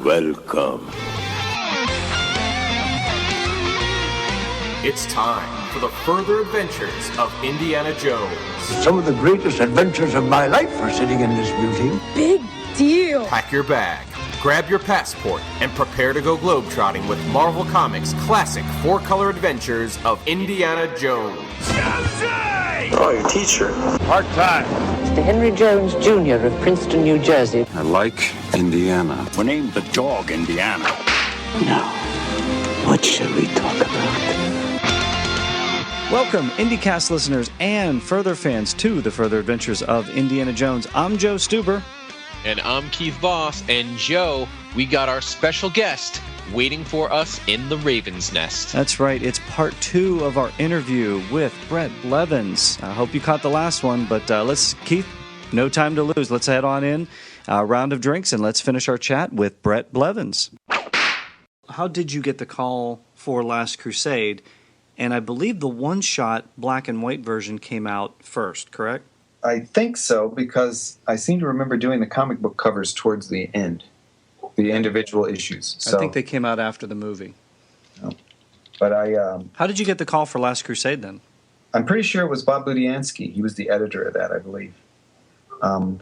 Welcome. It's time for the further adventures of Indiana Jones. Some of the greatest adventures of my life are sitting in this museum. Big deal. Pack your bag, grab your passport, and prepare to go globetrotting with Marvel Comics' classic four-color adventures of Indiana Jones. Oh, your teacher. Part-time. Mr. Henry Jones, Jr. of Princeton, New Jersey. I like Indiana. We named the dog Indiana. Now, what shall we talk about? Welcome, IndyCast listeners and Further fans to the Further Adventures of Indiana Jones. I'm Joe Stuber. And I'm Keith Voss. And Joe, we got our special guest waiting for us in the Raven's Nest. That's right. It's part 2 of our interview with Bret Blevins. I hope you caught the last one, but Keith, no time to lose. Let's head on in, a round of drinks, and let's finish our chat with Bret Blevins. How did you get the call for Last Crusade? And I believe the one-shot black and white version came out first, correct? I think so, because I seem to remember doing the comic book covers towards the end, the individual issues. So, I think they came out after the movie. Oh. But how did you get the call for Last Crusade then? I'm pretty sure it was Bob Budiansky. He was the editor of that, I believe.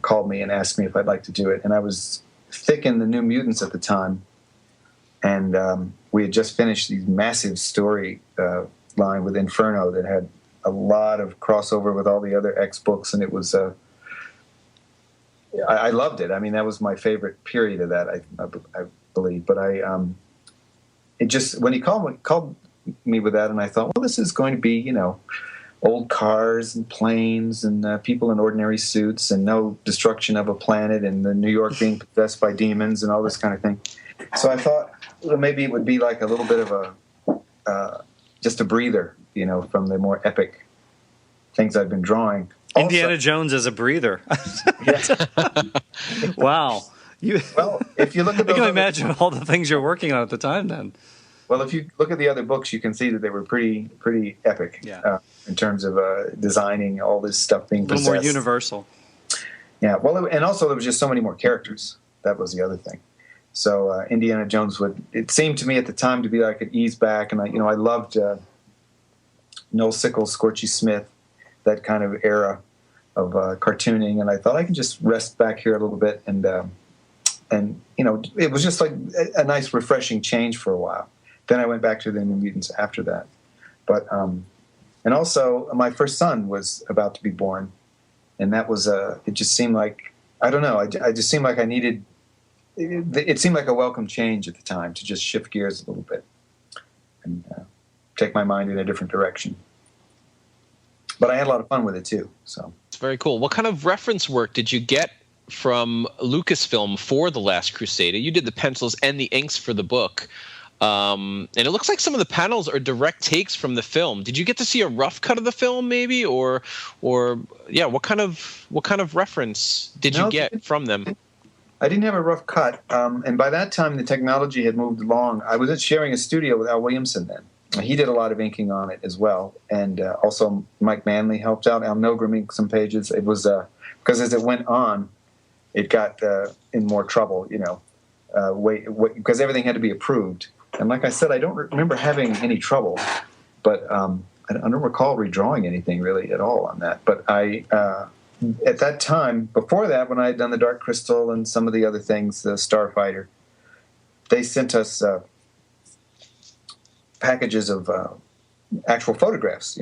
Called me and asked me if I'd like to do it. And I was thick in the New Mutants at the time. And we had just finished these massive story line with Inferno that had a lot of crossover with all the other X books, and it was I loved it. I mean, that was my favorite period of that, I believe. But it just, when he called me with that, and I thought, well, this is going to be, old cars and planes and people in ordinary suits and no destruction of a planet and the New York being possessed by demons and all this kind of thing. So I thought, well, maybe it would be like a little bit of a just a breather, from the more epic things I've been drawing. Indiana Jones as a breather. Wow. Well, if you look at those, I can imagine all the things you're working on at the time then. Well, if you look at the other books, you can see that they were pretty epic in terms of designing all this stuff being possessed. A little more universal. Yeah, well, and also there was just so many more characters. That was the other thing. So Indiana Jones it seemed to me at the time to be like an ease back, and I loved Noel Sickles, Scorchy Smith, that kind of era of cartooning, and I thought I could just rest back here a little bit, and it was just like a nice, refreshing change for a while. Then I went back to the New Mutants after that, but and also my first son was about to be born, and that was it just seemed like, I don't know, I just seemed like I needed. It seemed like a welcome change at the time to just shift gears a little bit and take my mind in a different direction. But I had a lot of fun with it too. So it's very cool. What kind of reference work did you get from Lucasfilm for The Last Crusade? You did the pencils and the inks for the book. And it looks like some of the panels are direct takes from the film. Did you get to see a rough cut of the film maybe? Or what kind of reference did you get from them? I didn't have a rough cut, and by that time the technology had moved along. I was sharing a studio with Al Williamson then. He did a lot of inking on it as well, and also Mike Manley helped out. Al Milgram inked some pages. It was because as it went on, it got in more trouble, because everything had to be approved. And like I said, I don't remember having any trouble, but I don't recall redrawing anything really at all on that. But at that time, before that, when I had done the Dark Crystal and some of the other things, the Starfighter, they sent us packages of actual photographs,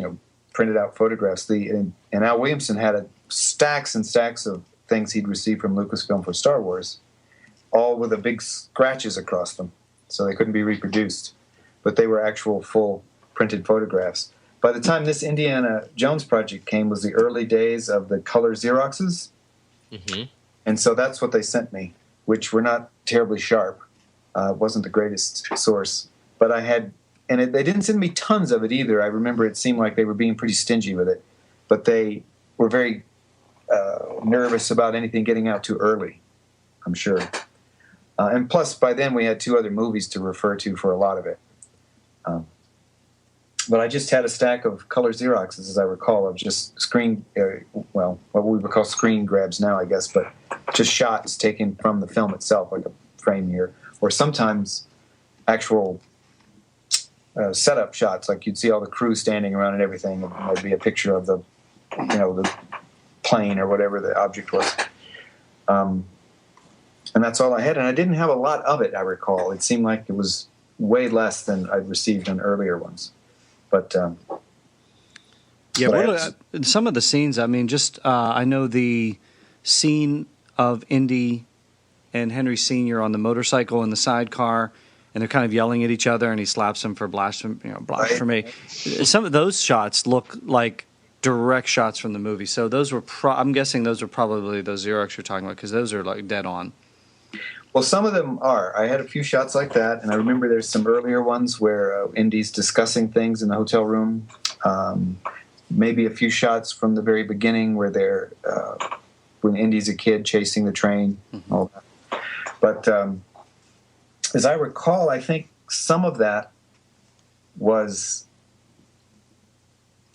printed out photographs. And Al Williamson had stacks and stacks of things he'd received from Lucasfilm for Star Wars, all with the big scratches across them, so they couldn't be reproduced. But they were actual full printed photographs. By the time this Indiana Jones project came was the early days of the color Xeroxes. Mm-hmm. And so that's what they sent me, which were not terribly sharp. It wasn't the greatest source. But I had, and they didn't send me tons of it either. I remember it seemed like they were being pretty stingy with it. But they were very nervous about anything getting out too early, I'm sure. And plus, by then we had 2 other movies to refer to for a lot of it. But I just had a stack of color Xeroxes, as I recall, of just what we would call screen grabs now, I guess, but just shots taken from the film itself, like a frame here, or sometimes actual setup shots, like you'd see all the crew standing around and everything, and there'd be a picture of the plane or whatever the object was. And that's all I had, and I didn't have a lot of it, I recall. It seemed like it was way less than I'd received on earlier ones. But some of the scenes, I mean, I know the scene of Indy and Henry Sr. on the motorcycle in the sidecar, and they're kind of yelling at each other, and he slaps him for blasphemy. Some of those shots look like direct shots from the movie. So those were, I'm guessing those were probably those Xerox you're talking about, because those are like dead on. Well, some of them are. I had a few shots like that, and I remember there's some earlier ones where Indy's discussing things in the hotel room. Maybe a few shots from the very beginning where they're when Indy's a kid chasing the train. All that. But as I recall, I think some of that was.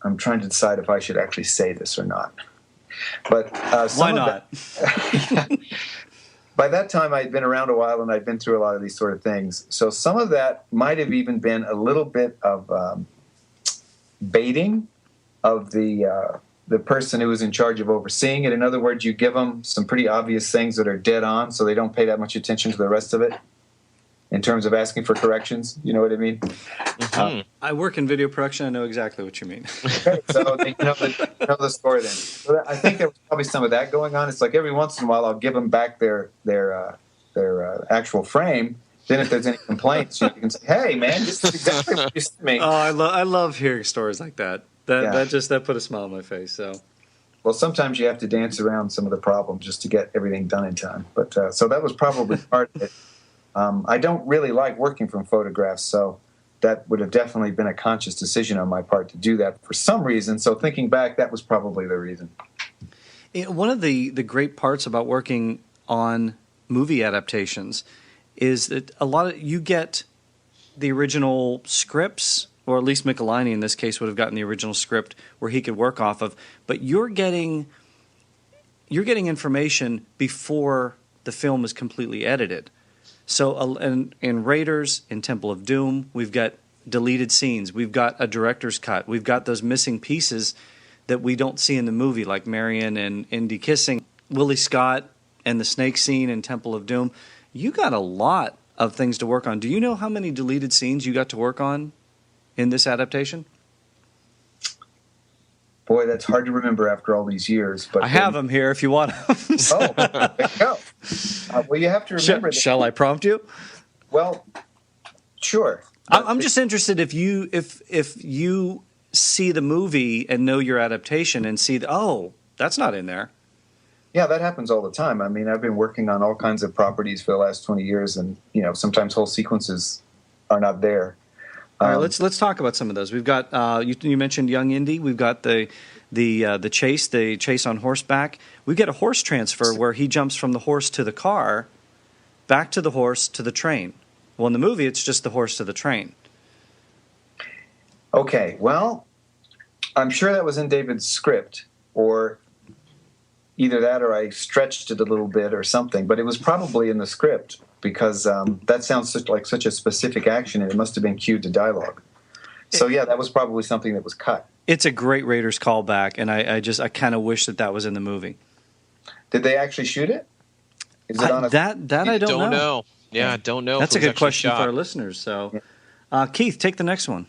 I'm trying to decide if I should actually say this or not. But why not? By that time, I'd been around a while, and I'd been through a lot of these sort of things. So some of that might have even been a little bit of baiting of the person who was in charge of overseeing it. In other words, you give them some pretty obvious things that are dead on, so they don't pay that much attention to the rest of it in terms of asking for corrections. You know what I mean? Mm-hmm. I work in video production. I know exactly what you mean. Okay, so they know the story then. So I think there was probably some of that going on. It's like every once in a while I'll give them back their actual frame. Then if there's any complaints, you can say, "Hey, man, this is exactly what you sent me." Oh, I love hearing stories like that. That put a smile on my face. So, well, sometimes you have to dance around some of the problems just to get everything done in time. But so that was probably part of it. I don't really like working from photographs, so that would have definitely been a conscious decision on my part to do that for some reason. So thinking back, that was probably the reason. One of the great parts about working on movie adaptations is that you get the original scripts, or at least Michelini in this case would have gotten the original script where he could work off of, but you're getting information before the film is completely edited. So in Raiders, in Temple of Doom, we've got deleted scenes. We've got a director's cut. We've got those missing pieces that we don't see in the movie, like Marion and Indy kissing, Willie Scott and the snake scene in Temple of Doom. You got a lot of things to work on. Do you know how many deleted scenes you got to work on in this adaptation? Boy, that's hard to remember after all these years. But I have them here if you want them. Oh, there you go. Well, you have to remember. Shall I prompt you? Well, sure. I'm just interested if you see the movie and know your adaptation and see that's not in there. Yeah, that happens all the time. I mean, I've been working on all kinds of properties for the last 20 years, and sometimes whole sequences are not there. All right, let's talk about some of those. We've got you mentioned Young Indy. We've got the chase on horseback. We get a horse transfer where he jumps from the horse to the car, back to the horse to the train. Well, in the movie, it's just the horse to the train. Okay, well, I'm sure that was in David's script, or either that or I stretched it a little bit or something, but it was probably in the script because that sounds like such a specific action, and it must have been cued to dialogue. So, yeah, that was probably something that was cut. It's a great Raiders callback, and I kind of wish that was in the movie. Did they actually shoot it? Is it on a... That I don't know. Yeah, I don't know. That's a good question for our listeners. So, Keith, take the next one.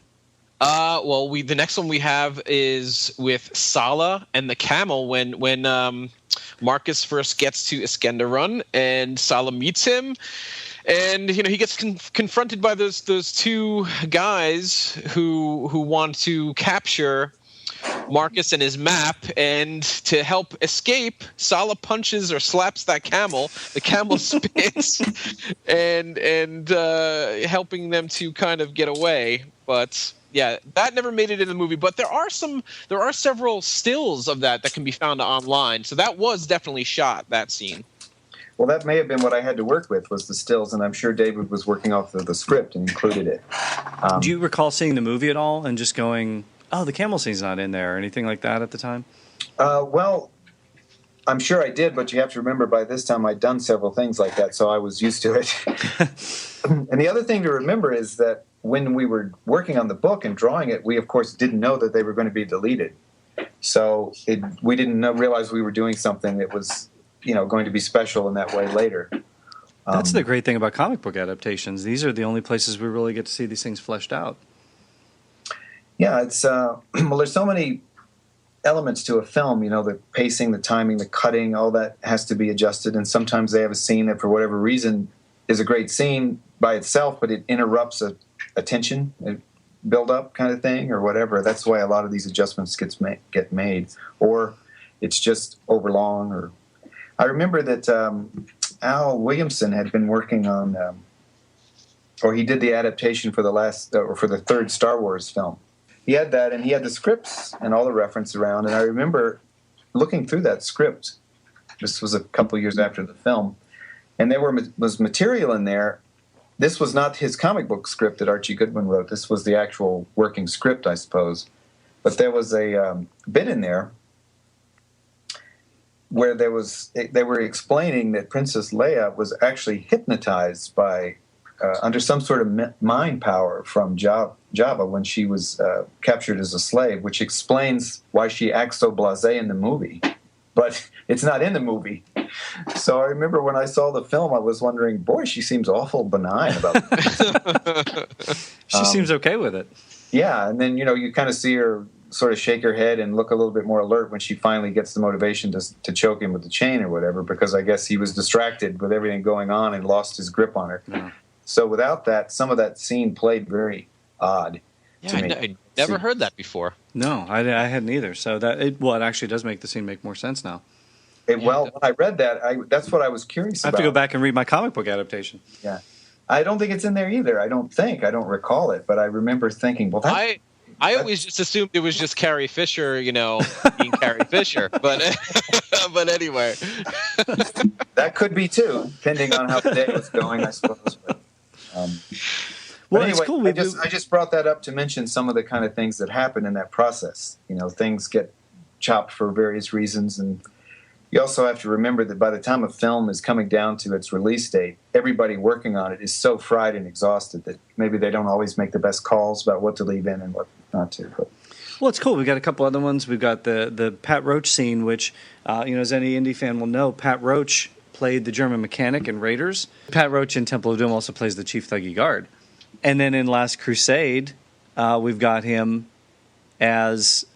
The next one we have is with Sallah and the Camel when Marcus first gets to Iskenderun and Sallah meets him, and he gets confronted by those two guys who want to capture Marcus and his map, and to help escape, Sallah punches or slaps that camel. The camel spins, and helping them to kind of get away, but. Yeah, that never made it in the movie, but there are several stills of that can be found online. So that was definitely shot, that scene. Well, that may have been what I had to work with, was the stills, and I'm sure David was working off of the script and included it. Do you recall seeing the movie at all and just going, "Oh, the camel scene's not in there," or anything like that at the time? Well, I'm sure I did, but you have to remember by this time I'd done several things like that, so I was used to it. And the other thing to remember is that when we were working on the book and drawing it, we, of course, didn't know that they were going to be deleted. So we didn't realize we were doing something that was, going to be special in that way later. That's the great thing about comic book adaptations. These are the only places we really get to see these things fleshed out. Yeah, it's well, there's so many elements to a film, the pacing, the timing, the cutting, all that has to be adjusted. And sometimes they have a scene that, for whatever reason, is a great scene by itself, but it interrupts a tension, a build-up kind of thing, or whatever. That's why a lot of these adjustments get made, or it's just overlong. Or I remember that Al Williamson had been working on, or he did the adaptation for the third Star Wars film. He had that, and he had the scripts and all the reference around. And I remember looking through that script. This was a couple years after the film, and there was material in there. This was not his comic book script that Archie Goodwin wrote. This was the actual working script, I suppose. But there was a bit in there where they were explaining that Princess Leia was actually hypnotized by under some sort of mind power from Jabba when she was captured as a slave, which explains why she acts so blasé in the movie. But it's not in the movie. So I remember when I saw the film, I was wondering, boy, she seems awful benign about this. She seems okay with it. Yeah, and then, you kind of see her sort of shake her head and look a little bit more alert when she finally gets the motivation to choke him with the chain or whatever, because I guess he was distracted with everything going on and lost his grip on her. Yeah. So without that, some of that scene played very odd to me. I never heard that before. No, I hadn't either. So it actually does make the scene make more sense now. Well, when I read that, that's what I was curious about. I have to go back and read my comic book adaptation. Yeah. I don't think it's in there either. I don't recall it, but I remember thinking, well, I always just assumed it was just Carrie Fisher, being Carrie Fisher. But but anyway. That could be too, depending on how the day was going, I suppose. Well, anyway, it's cool. I just brought that up to mention some of the kind of things that happen in that process. Things get chopped for various reasons, and you also have to remember that by the time a film is coming down to its release date, everybody working on it is so fried and exhausted that maybe they don't always make the best calls about what to leave in and what not to. But. Well, it's cool. We've got a couple other ones. We've got the Pat Roach scene, which, as any indie fan will know, Pat Roach played the German mechanic in Raiders. Pat Roach in Temple of Doom also plays the Chief Thuggee Guard. And then in Last Crusade, we've got him as...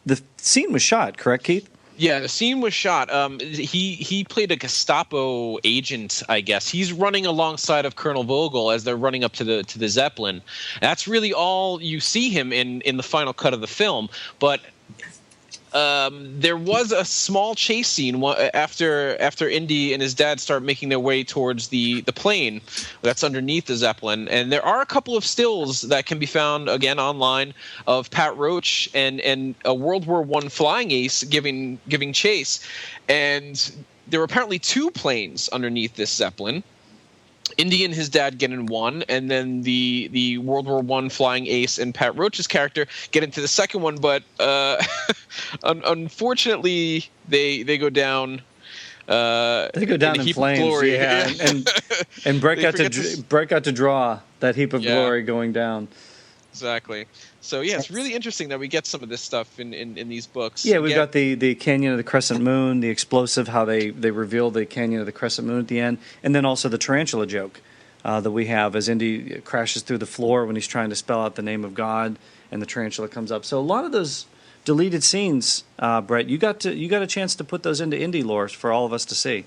the scene was shot, correct, Keith? Yeah, the scene was shot. He played a Gestapo agent, I guess. He's running alongside of Colonel Vogel as they're running up to the Zeppelin. That's really all you see him in the final cut of the film. But there was a small chase scene after Indy and his dad start making their way towards the plane that's underneath the Zeppelin, and there are a couple of stills that can be found again online of Pat Roach and a World War I flying ace giving chase, and there were apparently two planes underneath this Zeppelin. Indy and his dad get in one, and then the World War I flying ace and Pat Roach's character get into the second one. But unfortunately, they go down. They go down in flames. Glory. Yeah, and Brett got to draw that heap of glory going down. Exactly. So yeah, it's really interesting that we get some of this stuff in these books. Yeah, we've got the Canyon of the Crescent Moon, the explosive, how they reveal the Canyon of the Crescent Moon at the end, and then also the tarantula joke that we have as Indy crashes through the floor when he's trying to spell out the name of God, and the tarantula comes up. So a lot of those deleted scenes, Brett, you got a chance to put those into Indy lore for all of us to see.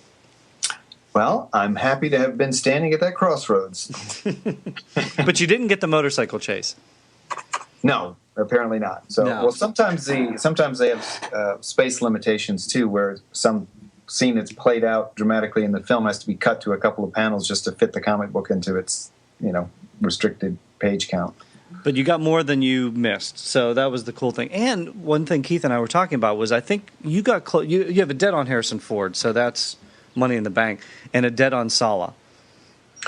Well, I'm happy to have been standing at that crossroads. But you didn't get the motorcycle chase. No, apparently not. So, No. Well, sometimes they have space limitations too, where some scene that's played out dramatically in the film has to be cut to a couple of panels just to fit the comic book into its, restricted page count. But you got more than you missed, so that was the cool thing. And one thing Keith and I were talking about was I think you got close. You have a debt on Harrison Ford, so that's money in the bank, and a debt on Sallah.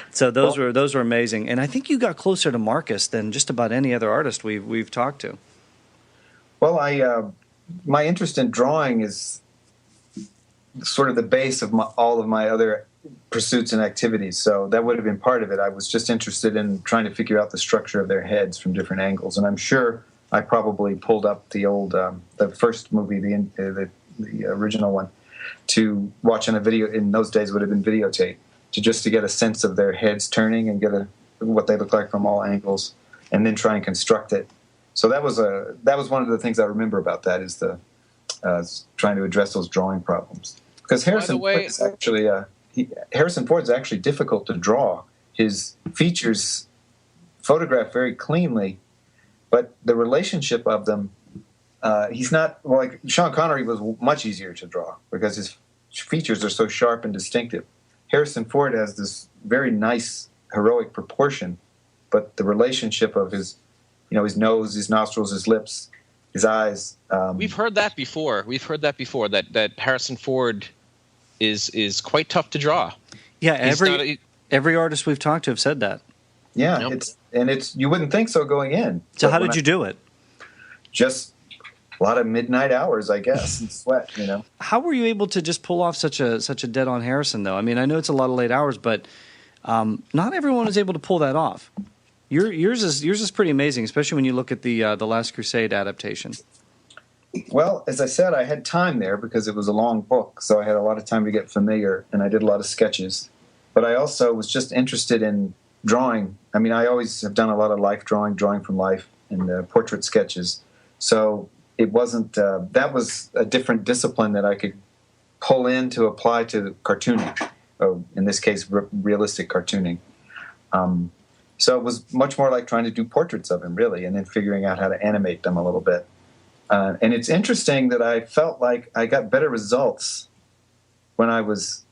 So those were amazing, and I think you got closer to Marcus than just about any other artist we've talked to. Well, my interest in drawing is sort of the base of all of my other pursuits and activities. So that would have been part of it. I was just interested in trying to figure out the structure of their heads from different angles. And I'm sure I probably pulled up the old, the first movie, the original one, to watch on a video. In those days would have been videotape, to get a sense of their heads turning and get what they look like from all angles, and then try and construct it. So that was one of the things I remember about that, is trying to address those drawing problems. Because Harrison Ford's actually difficult to draw. His features photograph very cleanly, but the relationship of them, he's not, like Sean Connery was much easier to draw because his features are so sharp and distinctive. Harrison Ford has this very nice, heroic proportion, but the relationship of his nose, his nostrils, his lips, his eyes. We've heard that before. That Harrison Ford is quite tough to draw. Yeah, every artist we've talked to have said that. Yeah, Nope. it's you wouldn't think so going in. So how did you do it? Just a lot of midnight hours, I guess, and sweat. How were you able to just pull off such a dead-on Harrison, though? I mean, I know it's a lot of late hours, but not everyone is able to pull that off. Yours is pretty amazing, especially when you look at the Last Crusade adaptation. Well, as I said, I had time there because it was a long book, so I had a lot of time to get familiar, and I did a lot of sketches. But I also was just interested in drawing. I mean, I always have done a lot of life drawing from life, and portrait sketches. So it wasn't that was a different discipline that I could pull in to apply to cartooning. In this case, realistic cartooning. So it was much more like trying to do portraits of him, really, and then figuring out how to animate them a little bit. And it's interesting that I felt like I got better results when I was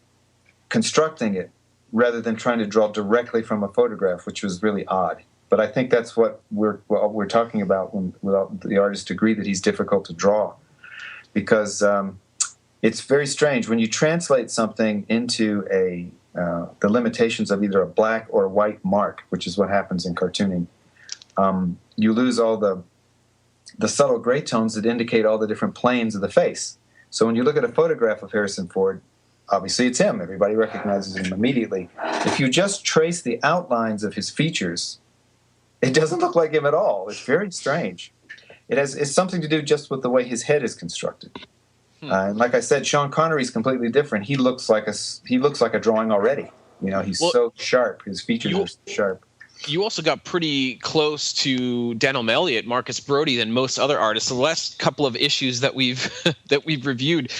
constructing it rather than trying to draw directly from a photograph, which was really odd. But I think that's what we're talking about when the artists agree that he's difficult to draw, because it's very strange when you translate something into the limitations of either a black or white mark, which is what happens in cartooning. You lose all the subtle gray tones that indicate all the different planes of the face. So when you look at a photograph of Harrison Ford, obviously it's him. Everybody recognizes him immediately. If you just trace the outlines of his features, it doesn't look like him at all. It's very strange. It's something to do just with the way his head is constructed. And like I said, Sean Connery is completely different. He looks like a drawing already. He's so sharp. His features are so sharp. You also got pretty close to Denholm Elliott, Marcus Brody, than most other artists. The last couple of issues that we've reviewed,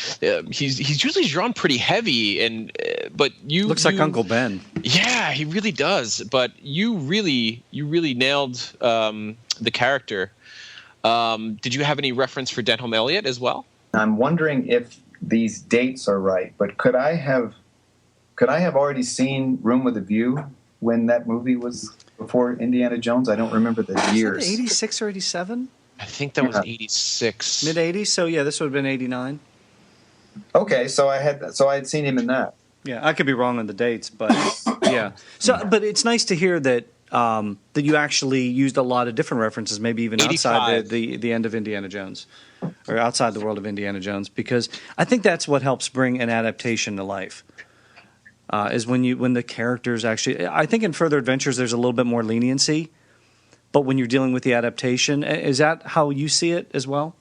he's usually drawn pretty heavy, but you looks like Uncle Ben. Yeah, he really does. But you really nailed the character. Did you have any reference for Denholm Elliott as well? I'm wondering if these dates are right, but could I have already seen Room with a View when that movie was before Indiana Jones? I don't remember the years. 86 or 87? I think that was 86. Mid-80s, so yeah, this would have been 89. Okay, so I had seen him in that. Yeah, I could be wrong on the dates, but yeah. So, but it's nice to hear that that you actually used a lot of different references, maybe even 85. outside the end of Indiana Jones, or outside the world of Indiana Jones, because I think that's what helps bring an adaptation to life. Is when the characters actually, I think in Further Adventures there's a little bit more leniency, but when you're dealing with the adaptation, is that how you see it as well?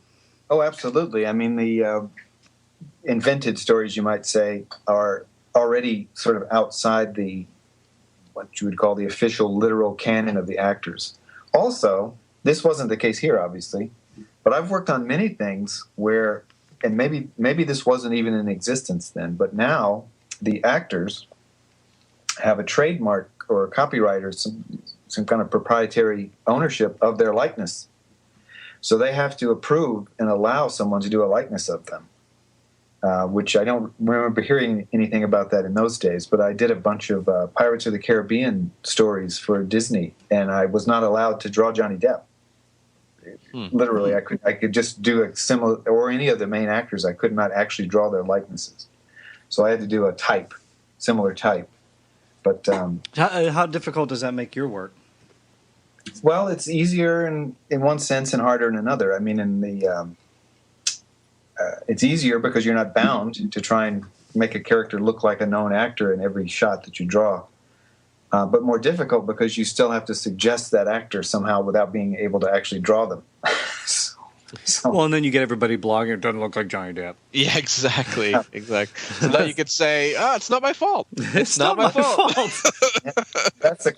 Oh, absolutely. I mean, the invented stories, you might say, are already sort of outside what you would call the official literal canon of the actors. Also, this wasn't the case here, obviously, but I've worked on many things where, and maybe this wasn't even in existence then, but now the actors have a trademark or a copyright or some kind of proprietary ownership of their likeness. So they have to approve and allow someone to do a likeness of them, which I don't remember hearing anything about that in those days, but I did a bunch of Pirates of the Caribbean stories for Disney, and I was not allowed to draw Johnny Depp. Literally, I could just do a similar, or any of the main actors, I could not actually draw their likenesses. So I had to do a similar type. But how difficult does that make your work? Well, it's easier in one sense and harder in another. I mean, it's easier because you're not bound to try and make a character look like a known actor in every shot that you draw. But more difficult because you still have to suggest that actor somehow without being able to actually draw them. Well, and then you get everybody blogging, it doesn't look like Johnny Depp. Yeah, exactly. So now you could say, it's not my fault. It's not my fault. That's the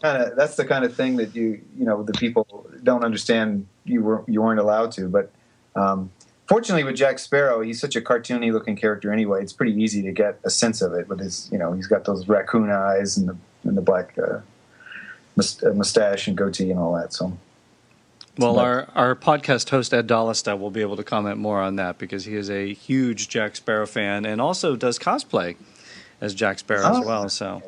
kind of thing that the people don't understand you weren't allowed to. But fortunately with Jack Sparrow, he's such a cartoony looking character anyway. It's pretty easy to get a sense of it with his, he's got those raccoon eyes and the black mustache and goatee and all that. So. Well, our podcast host, Ed Dollestad, will be able to comment more on that because he is a huge Jack Sparrow fan and also does cosplay as Jack Sparrow as well. So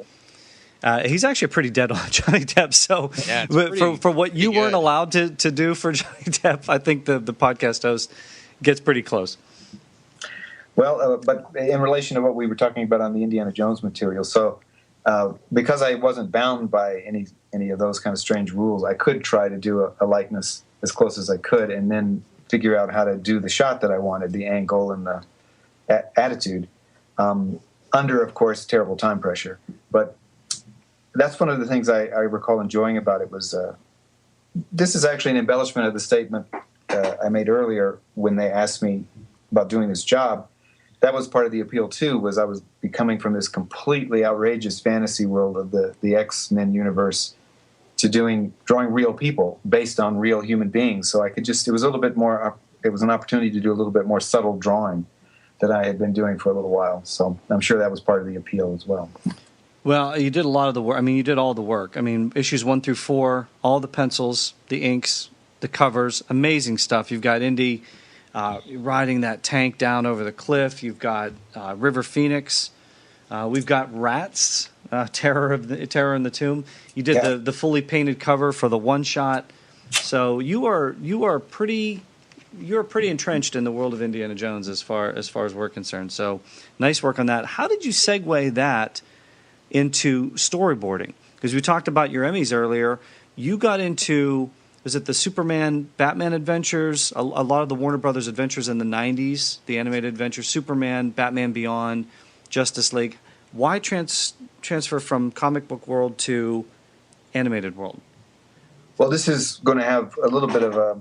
he's actually pretty dead on Johnny Depp. So for what you weren't allowed to do for Johnny Depp, I think the podcast host gets pretty close. Well, but in relation to what we were talking about on the Indiana Jones material, so because I wasn't bound by any of those kind of strange rules, I could try to do a likeness as close as I could and then figure out how to do the shot that I wanted, the angle and the attitude, under, of course, terrible time pressure. But that's one of the things I recall enjoying about it was this is actually an embellishment of the statement I made earlier when they asked me about doing this job. That was part of the appeal, too, was I was coming from this completely outrageous fantasy world of the X-Men universe to drawing real people based on real human beings. So I could it was a little bit more, it was an opportunity to do a little bit more subtle drawing that I had been doing for a little while. So I'm sure that was part of the appeal as well. Well, you did a lot of the work. I mean, you did all the work. I mean, issues 1 through 4, all the pencils, the inks, the covers, amazing stuff. You've got Indy riding that tank down over the cliff. You've got River Phoenix. We've got Rats, Terror in the Tomb. You did the fully painted cover for the one shot. So you're pretty entrenched in the world of Indiana Jones as far as we're concerned. So nice work on that. How did you segue that into storyboarding? Because we talked about your Emmys earlier. You got into, was it the Superman, Batman adventures, a lot of the Warner Brothers adventures in the 90s, the animated adventures, Superman, Batman Beyond, Justice League. Why transfer from comic book world to animated world? Well, this is going to have a little bit of a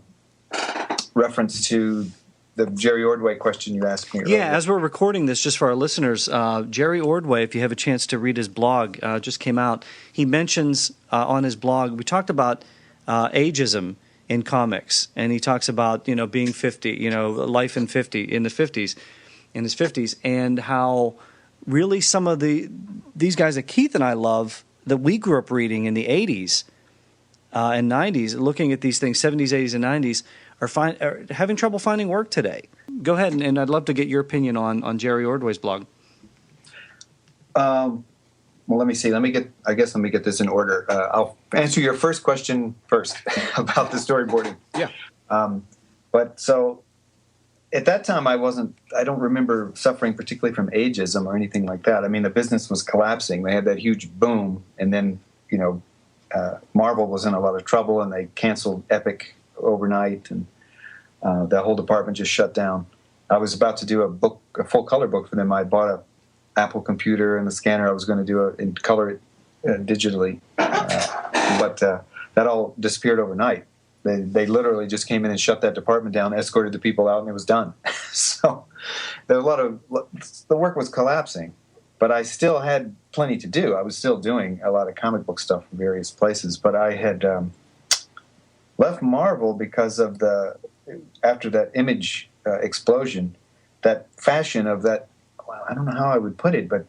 reference to the Jerry Ordway question you asked me earlier. Yeah, as we're recording this, just for our listeners, Jerry Ordway, if you have a chance to read his blog, just came out. He mentions on his blog, we talked about ageism in comics, and he talks about being 50, life in 50 in his 50s, and how really some of these guys that Keith and I love that we grew up reading in the 80s and 90s, looking at these things, 70s, 80s, and 90s, are having trouble finding work today. Go ahead, and I'd love to get your opinion on Jerry Ordway's blog. Well, let me see. Let me get this in order. I'll answer your first question first about the storyboarding. Yeah. But so at that time, I don't remember suffering particularly from ageism or anything like that. I mean, the business was collapsing. They had that huge boom, and then, Marvel was in a lot of trouble, and they canceled Epic overnight, and that whole department just shut down. I was about to do a full color book for them. I bought a Apple computer and the scanner. I was going to do it and color it digitally, but that all disappeared overnight. They literally just came in and shut that department down, escorted the people out, and it was done. So there were the work was collapsing, but I still had plenty to do. I was still doing a lot of comic book stuff in various places, but I had left Marvel because of after that Image explosion, that fashion of that. I don't know how I would put it, but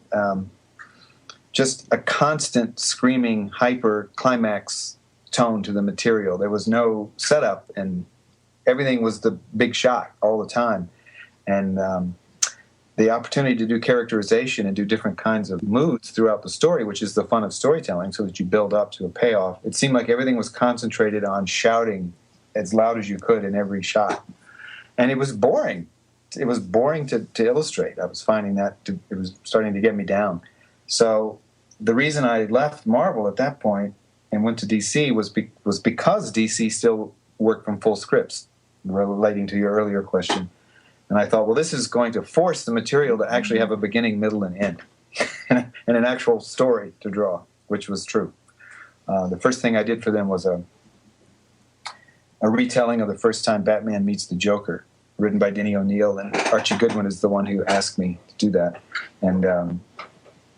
just a constant screaming hyper climax tone to the material. There was no setup, and everything was the big shot all the time. And the opportunity to do characterization and do different kinds of moods throughout the story, which is the fun of storytelling, so that you build up to a payoff. It seemed like everything was concentrated on shouting as loud as you could in every shot. And it was boring. It was boring to illustrate. I was finding that it was starting to get me down. So the reason I left Marvel at that point and went to DC was because DC still worked from full scripts, relating to your earlier question. And I thought, well, this is going to force the material to actually have a beginning, middle, and end, and an actual story to draw, which was true. The first thing I did for them was a retelling of the first time Batman meets the Joker, written by Denny O'Neil, and Archie Goodwin is the one who asked me to do that. And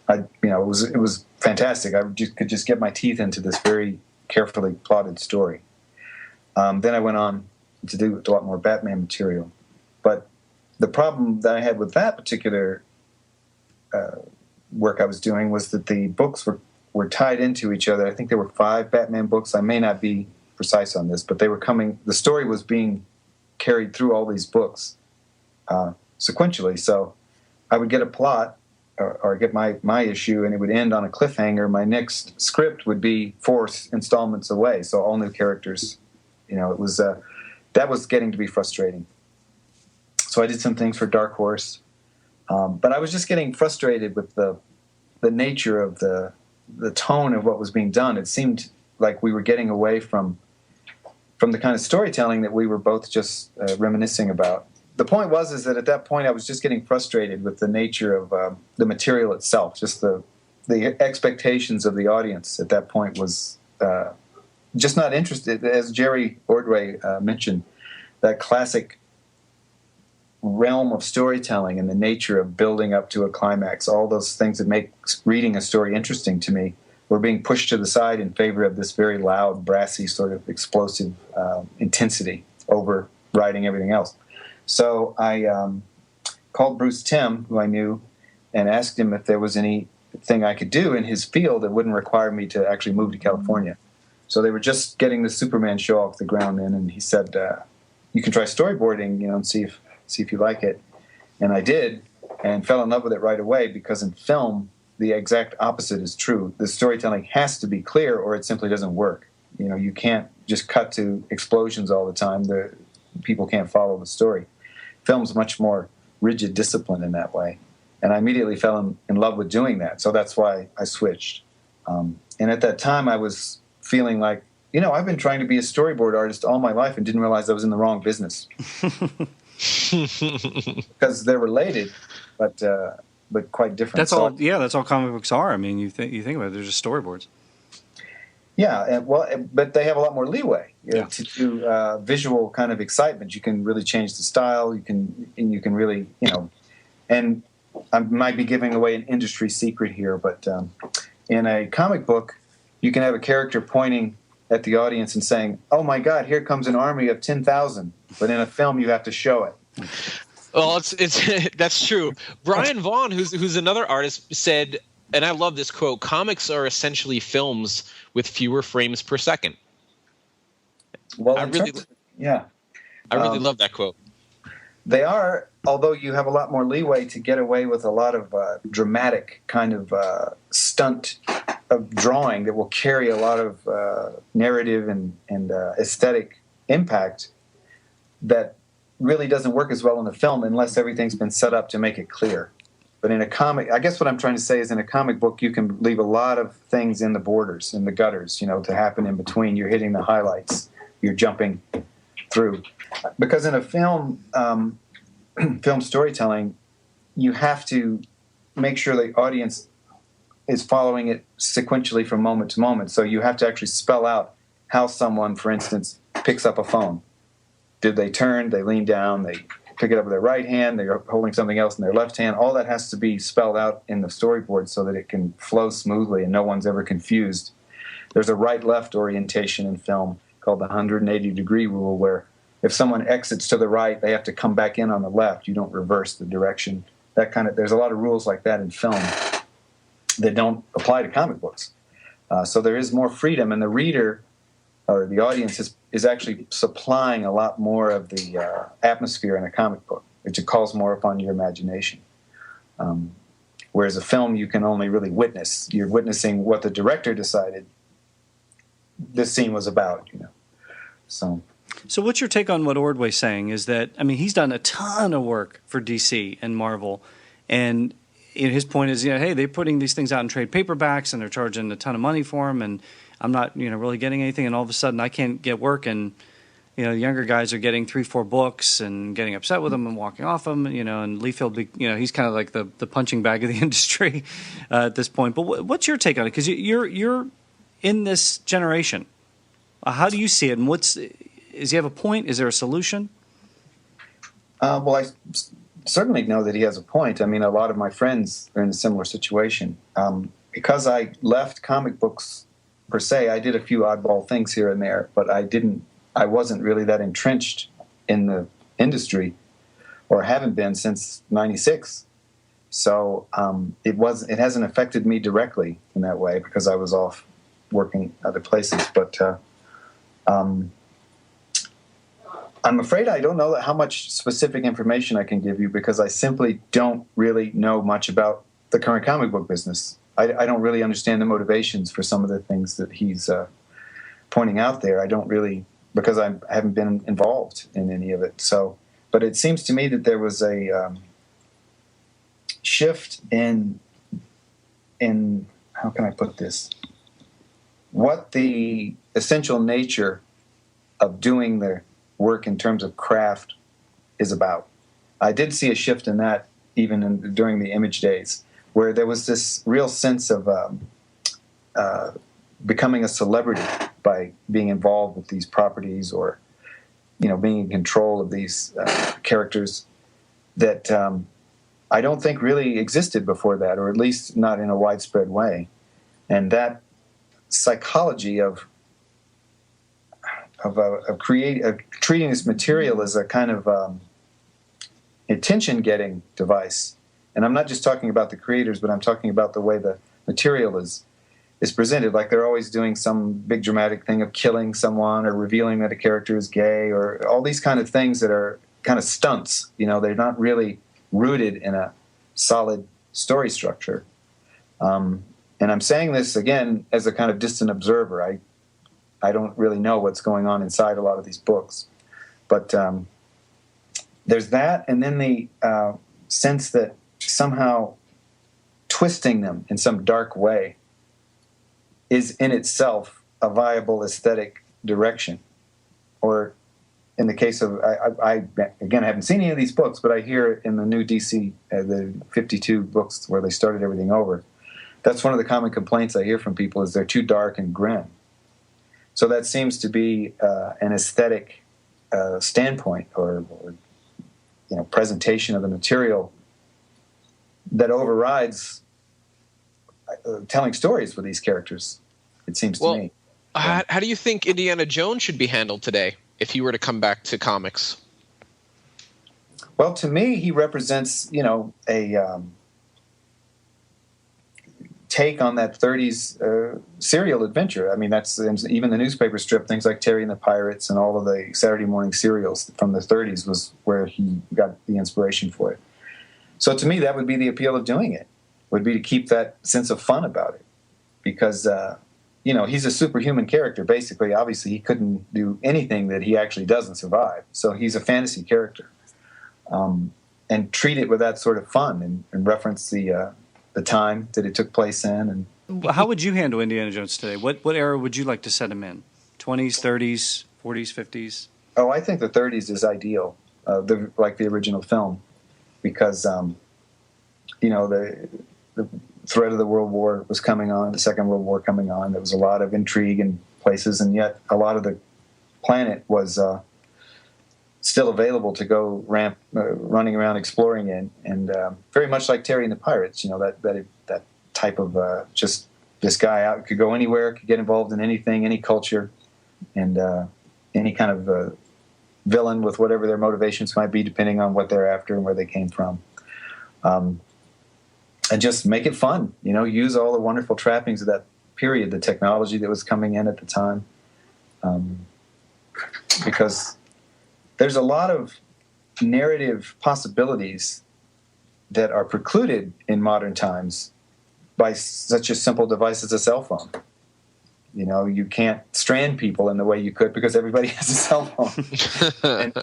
it was fantastic. I could just get my teeth into this very carefully plotted story. Then I went on to do a lot more Batman material. But the problem that I had with that particular work I was doing was that the books were tied into each other. I think there were 5 Batman books. I may not be precise on this, but they were coming. The story was being carried through all these books sequentially. So I would get a plot or get my issue, and it would end on a cliffhanger. My next script would be 4 installments away, so all new characters. It was that was getting to be frustrating. So I did some things for Dark Horse, but I was just getting frustrated with the nature of the tone of what was being done. It seemed like we were getting away from the kind of storytelling that we were both just reminiscing about. The point is that at that point I was just getting frustrated with the nature of the material itself. Just the expectations of the audience at that point was just not interested. As Jerry Ordway mentioned, that classic realm of storytelling and the nature of building up to a climax, all those things that make reading a story interesting to me, were being pushed to the side in favor of this very loud, brassy, sort of explosive intensity overriding everything else. So I called Bruce Timm, who I knew, and asked him if there was anything I could do in his field that wouldn't require me to actually move to California. So they were just getting the Superman show off the ground then, and he said, you can try storyboarding, and see if you like it. And I did, and fell in love with it right away, because in film, the exact opposite is true. The storytelling has to be clear, or it simply doesn't work. You can't just cut to explosions all the time. People can't follow the story. Film's much more rigid discipline in that way. And I immediately fell in love with doing that. So that's why I switched. And at that time, I was feeling like, I've been trying to be a storyboard artist all my life and didn't realize I was in the wrong business. Because they're related, but quite different. That's all. Yeah, that's all comic books are. I mean, you think about it, they're just storyboards. Yeah, but they have a lot more leeway to do visual kind of excitement. You can really change the style. You can really, and I might be giving away an industry secret here, but in a comic book, you can have a character pointing at the audience and saying, "Oh my God, here comes an army of 10,000." But in a film, you have to show it. Well, it's that's true. Brian Vaughn, who's another artist, said, and I love this quote: "Comics are essentially films with fewer frames per second." Well, I really love that quote. They are, although you have a lot more leeway to get away with a lot of dramatic kind of stunt of drawing that will carry a lot of narrative and aesthetic impact that really doesn't work as well in a film unless everything's been set up to make it clear. But in a comic, I guess what I'm trying to say is in a comic book, you can leave a lot of things in the borders, in the gutters, to happen in between. You're hitting the highlights. You're jumping through. Because in a film, film storytelling, you have to make sure the audience is following it sequentially from moment to moment. So you have to actually spell out how someone, for instance, picks up a phone. Did they turn? They lean down. They pick it up with their right hand. They're holding something else in their left hand. All that has to be spelled out in the storyboard so that it can flow smoothly and no one's ever confused. There's a right-left orientation in film called the 180-degree rule, where if someone exits to the right, they have to come back in on the left. You don't reverse the direction. There's a lot of rules like that in film that don't apply to comic books. So there is more freedom, and the reader or the audience is actually supplying a lot more of the atmosphere in a comic book. It calls more upon your imagination. Whereas a film, you can only really witness. You're witnessing what the director decided this scene was about, So what's your take on what Ordway's saying is that, he's done a ton of work for DC and Marvel, and his point is, hey, they're putting these things out in trade paperbacks and they're charging a ton of money for them, and I'm not, really getting anything, and all of a sudden I can't get work, and the younger guys are getting 3-4 books and getting upset with them and walking off them, and Liefeld, he's kind of like the punching bag of the industry at this point. But what's your take on it? Because you're in this generation. How do you see it? And does he have a point? Is there a solution? Well, I certainly know that he has a point. I mean, a lot of my friends are in a similar situation. Because I left comic books per se, I did a few oddball things here and there, but I wasn't really that entrenched in the industry, or haven't been since '96. So it hasn't affected me directly in that way because I was off working other places. But I'm afraid I don't know how much specific information I can give you because I simply don't really know much about the current comic book business. I don't really understand the motivations for some of the things that he's pointing out there. I don't really, because I haven't been involved in any of it. So, but it seems to me that there was a shift in how can I put this? What the essential nature of doing the work in terms of craft is about. I did see a shift in that even during the Image days, where there was this real sense of becoming a celebrity by being involved with these properties or, being in control of these characters that I don't think really existed before that, or at least not in a widespread way. And that psychology of treating this material as a kind of attention-getting device. And I'm not just talking about the creators, but I'm talking about the way the material is presented. Like they're always doing some big dramatic thing of killing someone or revealing that a character is gay or all these kind of things that are kind of stunts. They're not really rooted in a solid story structure. And I'm saying this, again, as a kind of distant observer. I don't really know what's going on inside a lot of these books. But there's that, and then the sense that somehow twisting them in some dark way is in itself a viable aesthetic direction. Or in the case of, I haven't seen any of these books, but I hear in the new DC, the 52 books where they started everything over, that's one of the common complaints I hear from people is they're too dark and grim. So that seems to be an aesthetic standpoint or presentation of the material that overrides telling stories with these characters, it seems to me. How do you think Indiana Jones should be handled today if he were to come back to comics? Well, to me, he represents, a take on that 30s serial adventure. I mean, that's even the newspaper strip, things like Terry and the Pirates and all of the Saturday morning serials from the 30s was where he got the inspiration for it. So to me, that would be the appeal of doing it, would be to keep that sense of fun about it. Because, he's a superhuman character, basically. Obviously, he couldn't do anything that he actually doesn't survive. So he's a fantasy character. And treat it with that sort of fun and reference the time that it took place in. And how would you handle Indiana Jones today? What era would you like to set him in? 20s, 30s, 40s, 50s? Oh, I think the 30s is ideal, like the original film. Because, the threat of the World War was coming on, the Second World War coming on. There was a lot of intrigue in places, and yet a lot of the planet was still available to go running around exploring in. And very much like Terry and the Pirates, that type of just this guy out could go anywhere, could get involved in anything, any culture, and any kind of villain with whatever their motivations might be, depending on what they're after and where they came from. And just make it fun, use all the wonderful trappings of that period, the technology that was coming in at the time. Because there's a lot of narrative possibilities that are precluded in modern times by such a simple device as a cell phone. You can't strand people in the way you could because everybody has a cell phone. And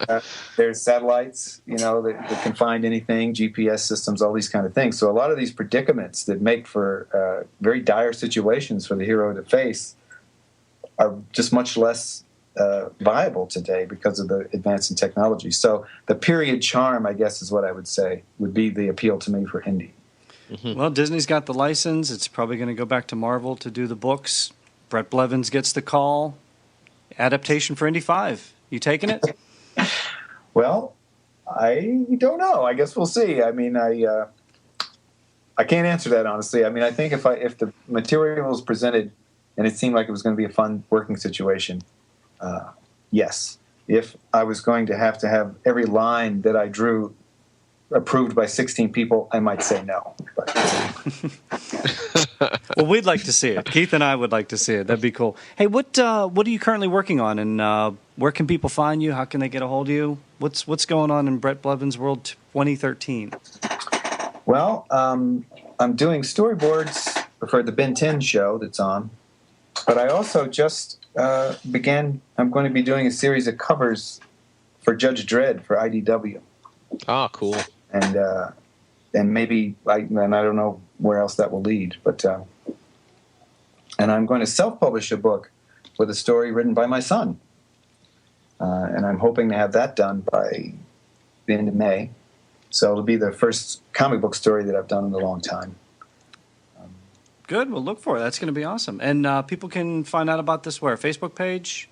there's satellites, that can find anything, GPS systems, all these kind of things. So a lot of these predicaments that make for very dire situations for the hero to face are just much less viable today because of the advance in technology. So the period charm, I guess, is what I would say would be the appeal to me for Indy. Mm-hmm. Well, Disney's got the license. It's probably going to go back to Marvel to do the books. Bret Blevins gets the call. Adaptation for Indy 5. You taking it? Well, I don't know. I guess we'll see. I mean, I can't answer that honestly. I mean, I think if the material was presented and it seemed like it was going to be a fun working situation, yes. If I was going to have every line that I drew approved by 16 people, I might say no. But. Well, we'd like to see it. Keith and I would like to see it. That'd be cool. Hey, what are you currently working on, and where can people find you? How can they get a hold of you? What's going on in Bret Blevins' World 2013? Well, I'm doing storyboards for the Ben 10 show that's on, but I also just I'm going to be doing a series of covers for Judge Dredd for IDW. Ah, cool. And maybe I don't know where else that will lead, but and I'm going to self-publish a book with a story written by my son, and I'm hoping to have that done by the end of May. So it'll be the first comic book story that I've done in a long time. Good. We'll look for it. That's going to be awesome. And people can find out about this where? Facebook page?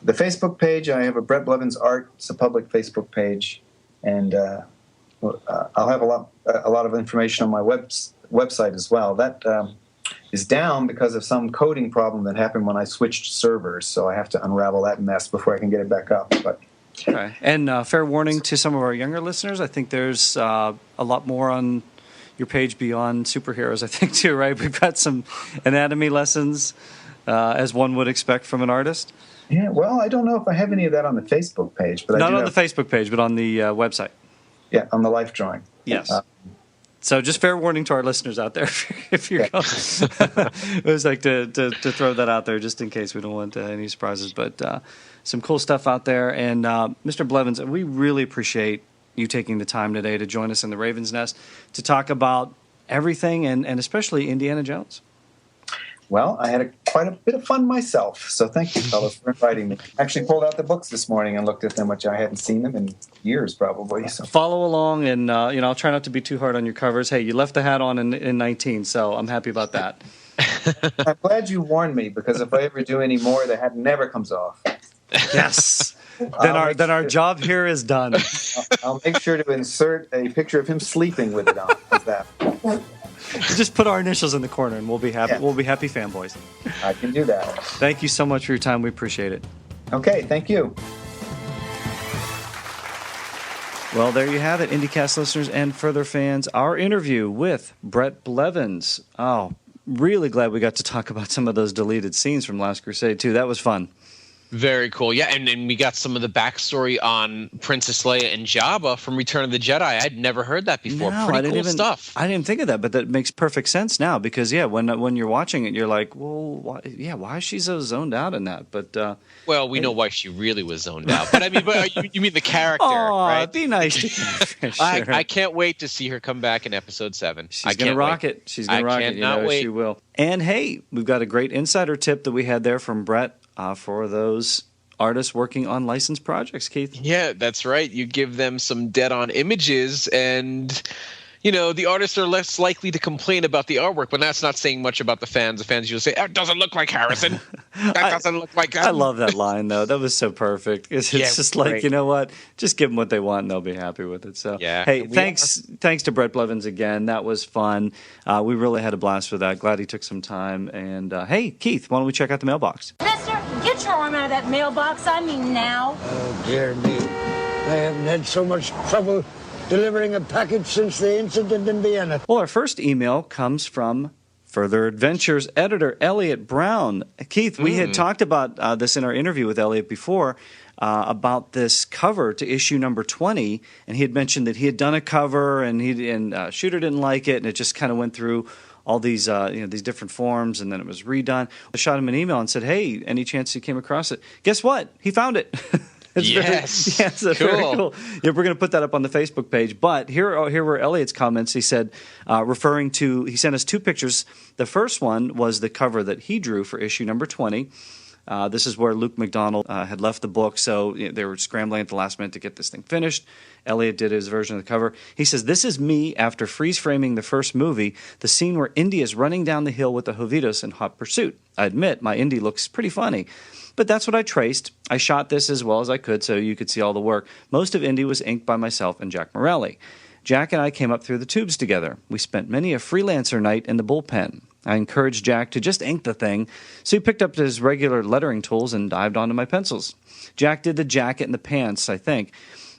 The Facebook page, I have a Bret Blevins Art. It's a public Facebook page. And I'll have a lot of information on my website as well. That is down because of some coding problem that happened when I switched servers. So I have to unravel that mess before I can get it back up. But okay. And fair warning to some of our younger listeners, I think there's a lot more on your page beyond superheroes, I think, too, right? We've got some anatomy lessons, as one would expect from an artist. Yeah, well, I don't know if I have any of that on the Facebook page. But Not on the Facebook page, but on the website. Yeah, on the life drawing. Yes. So just fair warning to our listeners out there if you're going. It was like to throw that out there just in case we don't want any surprises. But some cool stuff out there. And Mr. Blevins, we really appreciate you taking the time today to join us in the Raven's Nest to talk about everything and especially Indiana Jones. Well, I had quite a bit of fun myself, so thank you, fellas, for inviting me. I actually pulled out the books this morning and looked at them, which I hadn't seen them in years, probably. So. Follow along, and I'll try not to be too hard on your covers. Hey, you left the hat on in 19, so I'm happy about that. I'm glad you warned me, because if I ever do any more, the hat never comes off. Yes. Then our job here is done. I'll make sure to insert a picture of him sleeping with it on. How's that? Just put our initials in the corner, and we'll be happy. Yeah. We'll be happy fanboys. I can do that. Thank you so much for your time. We appreciate it. Okay, thank you. Well, there you have it, IndyCast listeners and further fans. Our interview with Bret Blevins. Oh, really glad we got to talk about some of those deleted scenes from Last Crusade, too. That was fun. Very cool. Yeah, and we got some of the backstory on Princess Leia and Jabba from Return of the Jedi. I'd never heard that before. No, Pretty cool stuff. I didn't think of that, but that makes perfect sense now because, yeah, when you're watching it, you're like, well, why is she so zoned out in that? But well, we know why she really was zoned out. But I mean, you mean the character, oh, right? Be nice to sure. I can't wait to see her come back in Episode 7. She's going to rock it. She's going to rock it. Wait. She will. And, hey, we've got a great insider tip that we had there from Bret for those artists working on licensed projects, Keith. Yeah, that's right. You give them some dead-on images, and the artists are less likely to complain about the artwork. But that's not saying much about the fans. The fans usually say, "It doesn't look like Harrison. That doesn't look like him." I love that line, though. That was so perfect. It's just like, great. You know what? Just give them what they want, and they'll be happy with it. So, yeah. Hey, thanks to Bret Blevins again. That was fun. We really had a blast with that. Glad he took some time. And hey, Keith, why don't we check out the mailbox? Mister, get your arm out of that mailbox. I mean now. Oh, dear me. I haven't had so much trouble delivering a package since the incident in Vienna. Well, our first email comes from Further Adventures editor Elliot Brown. Keith, we had talked about this in our interview with Elliot before, about this cover to issue number 20, and he had mentioned that he had done a cover and Shooter didn't like it, and it just kind of went through all these these different forms, and then it was redone. I shot him an email and said, "Hey, any chance you came across it?" Guess what? He found it. Yes. Very cool. Yeah, we're going to put that up on the Facebook page. But here were Elliot's comments. He said, he sent us two pictures. The first one was the cover that he drew for issue number 20. This is where Luke McDonald had left the book, so they were scrambling at the last minute to get this thing finished. Elliot did his version of the cover. He says, "This is me after freeze-framing the first movie, the scene where Indy is running down the hill with the Jovitos in hot pursuit. I admit, my Indy looks pretty funny. But that's what I traced. I shot this as well as I could so you could see all the work. Most of Indy was inked by myself and Jack Morelli. Jack and I came up through the tubes together. We spent many a freelancer night in the bullpen. I encouraged Jack to just ink the thing, so he picked up his regular lettering tools and dived onto my pencils. Jack did the jacket and the pants, I think.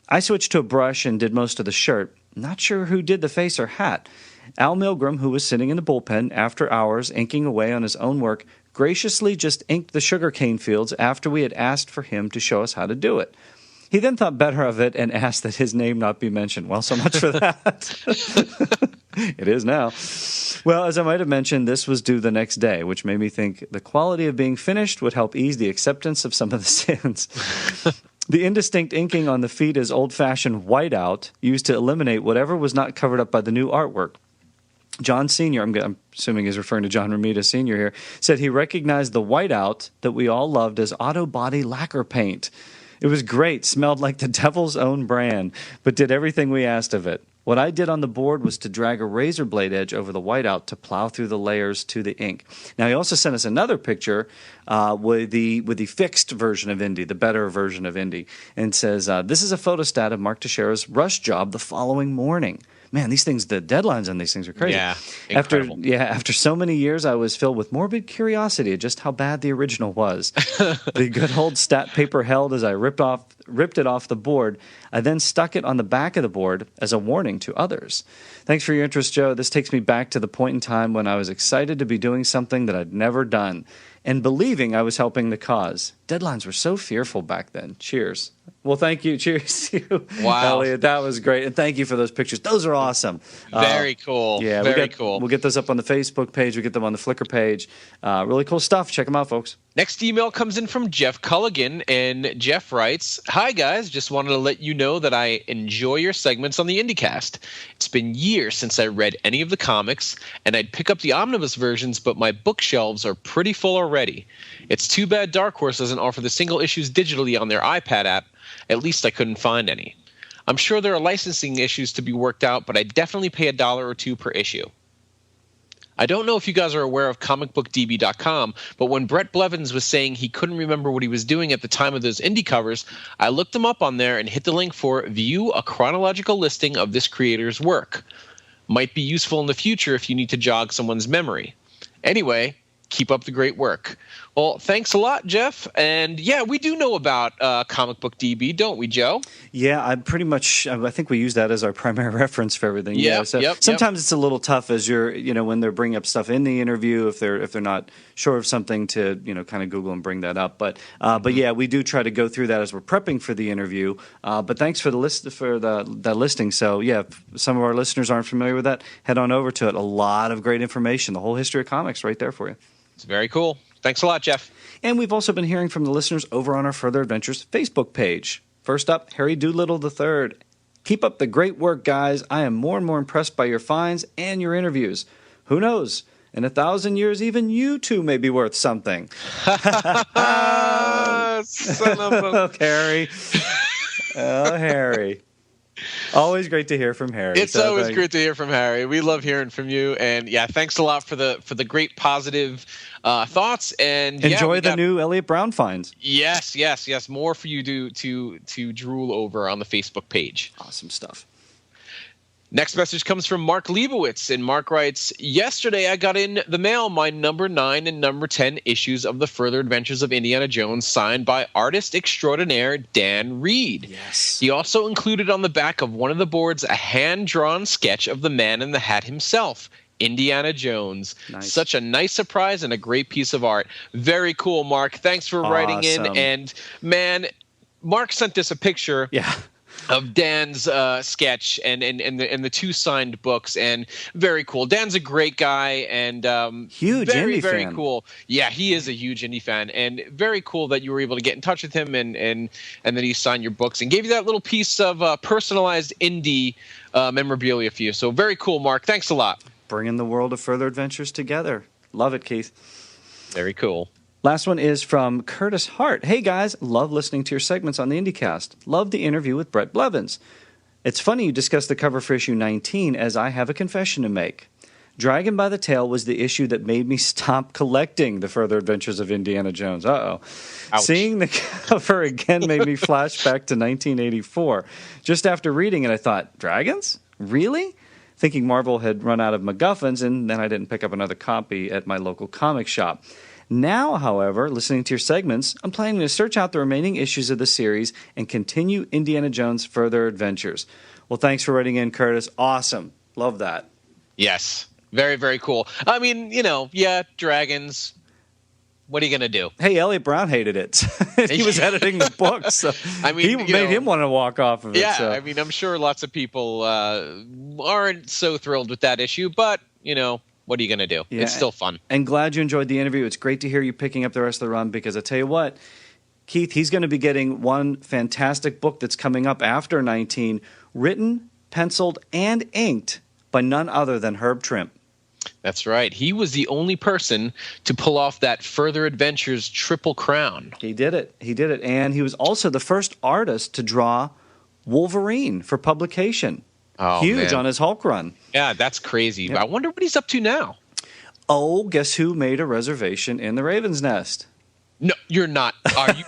I switched to a brush and did most of the shirt. Not sure who did the face or hat. Al Milgram, who was sitting in the bullpen after hours inking away on his own work, graciously just inked the sugarcane fields after we had asked for him to show us how to do it. He then thought better of it and asked that his name not be mentioned. Well, so much for that. It is now. Well, as I might have mentioned, this was due the next day, which made me think the quality of being finished would help ease the acceptance of some of the sins. The indistinct inking on the feet is old-fashioned whiteout, used to eliminate whatever was not covered up by the new artwork. John Sr., I'm assuming he's referring to John Romita Sr. here, said he recognized the whiteout that we all loved as auto body lacquer paint. It was great, smelled like the devil's own brand, but did everything we asked of it. What I did on the board was to drag a razor blade edge over the whiteout to plow through the layers to the ink. Now, he also sent us another picture with the fixed version of Indy, the better version of Indy, and says, this is a photostat of Mark Teixeira's rush job the following morning. Man, these things, the deadlines on these things are crazy. Yeah, incredible. After so many years, I was filled with morbid curiosity at just how bad the original was. The good old stat paper held as I ripped it off the board. I then stuck it on the back of the board as a warning to others. Thanks for your interest, Joe. This takes me back to the point in time when I was excited to be doing something that I'd never done and believing I was helping the cause. Deadlines were so fearful back then. Cheers. Well, thank you. Cheers to you, wow. Elliot. That was great. And thank you for those pictures. Those are awesome. Very cool. Yeah, very cool. We'll get those up on the Facebook page. We'll get them on the Flickr page. Really cool stuff. Check them out, folks. Next email comes in from Jeff Culligan, and Jeff writes, "Hi, guys. Just wanted to let you know that I enjoy your segments on the IndieCast. It's been years since I read any of the comics, and I'd pick up the omnibus versions, but my bookshelves are pretty full already. It's too bad Dark Horse doesn't offer the single issues digitally on their iPad app. At least I couldn't find any. I'm sure there are licensing issues to be worked out, but I definitely pay $1 or $2 per issue. I don't know if you guys are aware of comicbookdb.com, but when Bret Blevins was saying he couldn't remember what he was doing at the time of those indie covers, I looked him up on there and hit the link for View a Chronological Listing of this creator's work. Might be useful in the future if you need to jog someone's memory. Anyway, keep up the great work." Well, thanks a lot, Jeff. And yeah, we do know about Comic Book DB, don't we, Joe? Yeah, I think we use that as our primary reference for everything. Yep, Sometimes it's a little tough as when they're bringing up stuff in the interview, if they're not sure of something to, kind of Google and bring that up. But yeah, we do try to go through that as we're prepping for the interview. But thanks for that listing. So yeah, if some of our listeners aren't familiar with that, head on over to it. A lot of great information, the whole history of comics right there for you. It's very cool. Thanks a lot, Jeff. And we've also been hearing from the listeners over on our Further Adventures Facebook page. First up, Harry Doolittle III. "Keep up the great work, guys. I am more and more impressed by your finds and your interviews. Who knows? In 1,000 years, even you two may be worth something." Son of a... Oh, Harry. Oh, Harry. Always great to hear from Harry. It's always great to hear from Harry. We love hearing from you, and yeah, thanks a lot for the great positive thoughts. And enjoy the new Elliot Brown finds. Yes. More for you to drool over on the Facebook page. Awesome stuff. Next message comes from Mark Leibowitz, and Mark writes, "Yesterday I got in the mail my number 9 and number 10 issues of the Further Adventures of Indiana Jones signed by artist extraordinaire Dan Reed. Yes. He also included on the back of one of the boards a hand-drawn sketch of the man in the hat himself, Indiana Jones. Nice. Such a nice surprise and a great piece of art." Very cool, Mark. Thanks for writing in. And man, Mark sent us a picture. Yeah. Of Dan's sketch and the 2 signed books, and very cool. Dan's a great guy and huge very, indie very fan. Cool. Yeah, he is a huge indie fan, and very cool that you were able to get in touch with him and then he signed your books and gave you that little piece of personalized indie memorabilia for you. So very cool, Mark. Thanks a lot. Bringing the world of Further Adventures together. Love it, Keith. Very cool. Last one is from Curtis Hart. Hey, guys, love listening to your segments on the IndieCast. Love the interview with Bret Blevins. It's funny you discussed the cover for issue 19, as I have a confession to make. Dragon by the Tail was the issue that made me stop collecting the Further Adventures of Indiana Jones. Uh-oh. Ouch. Seeing the cover again made me flash back to 1984. Just after reading it, I thought, dragons? Really? Thinking Marvel had run out of MacGuffins, and then I didn't pick up another copy at my local comic shop. Now, however, listening to your segments, I'm planning to search out the remaining issues of the series and continue Indiana Jones' Further Adventures. Well, thanks for writing in, Curtis. Awesome. Love that. Yes. Very, very cool. I mean, dragons. What are you going to do? Hey, Elliot Brown hated it. He was editing the book, so I mean, he made him want to walk off of it. Yeah, so. I mean, I'm sure lots of people aren't so thrilled with that issue, but, what are you going to do? Yeah, it's still fun. And glad you enjoyed the interview. It's great to hear you picking up the rest of the run, because I tell you what, Keith, he's going to be getting one fantastic book that's coming up after 19, written, penciled, and inked by none other than Herb Trimp. That's right. He was the only person to pull off that Further Adventures Triple Crown. He did it. And he was also the first artist to draw Wolverine for publication. Oh, Huge man. on his Hulk run. Yeah, that's crazy. Yep. I wonder what he's up to now. Oh, guess who made a reservation in the Raven's Nest? No, you're not. Are you?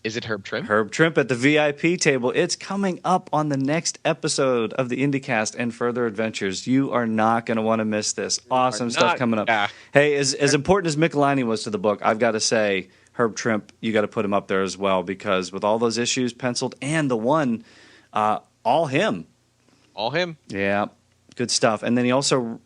Is it Herb Trimp? Herb Trimp at the VIP table. It's coming up on the next episode of the IndieCast and Further Adventures. You are not going to want to miss this. Awesome stuff coming up. Yeah. Hey, as important as Michelini was to the book, I've got to say, Herb Trimp, you got to put him up there as well, because with all those issues penciled and the one, all him. All him? Yeah, good stuff. And then he also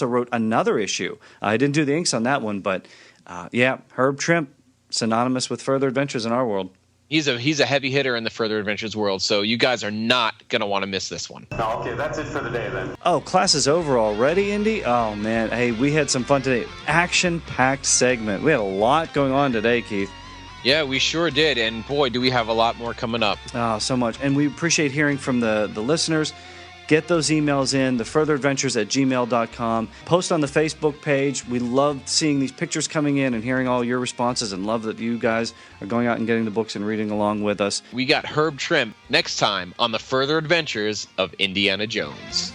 wrote another issue. I didn't do the inks on that one, but Herb Trimp, synonymous with Further Adventures in our world. He's a heavy hitter in the Further Adventures world, so you guys are not going to want to miss this one. No, okay, that's it for the day then. Oh, class is over already, Indy? Oh, man. Hey, we had some fun today. Action-packed segment. We had a lot going on today, Keith. Yeah, we sure did, and boy, do we have a lot more coming up. Oh, so much. And we appreciate hearing from the listeners. Get those emails in, thefurtheradventures@gmail.com. Post on the Facebook page. We love seeing these pictures coming in and hearing all your responses, and love that you guys are going out and getting the books and reading along with us. We got Herb Trimp next time on the Further Adventures of Indiana Jones.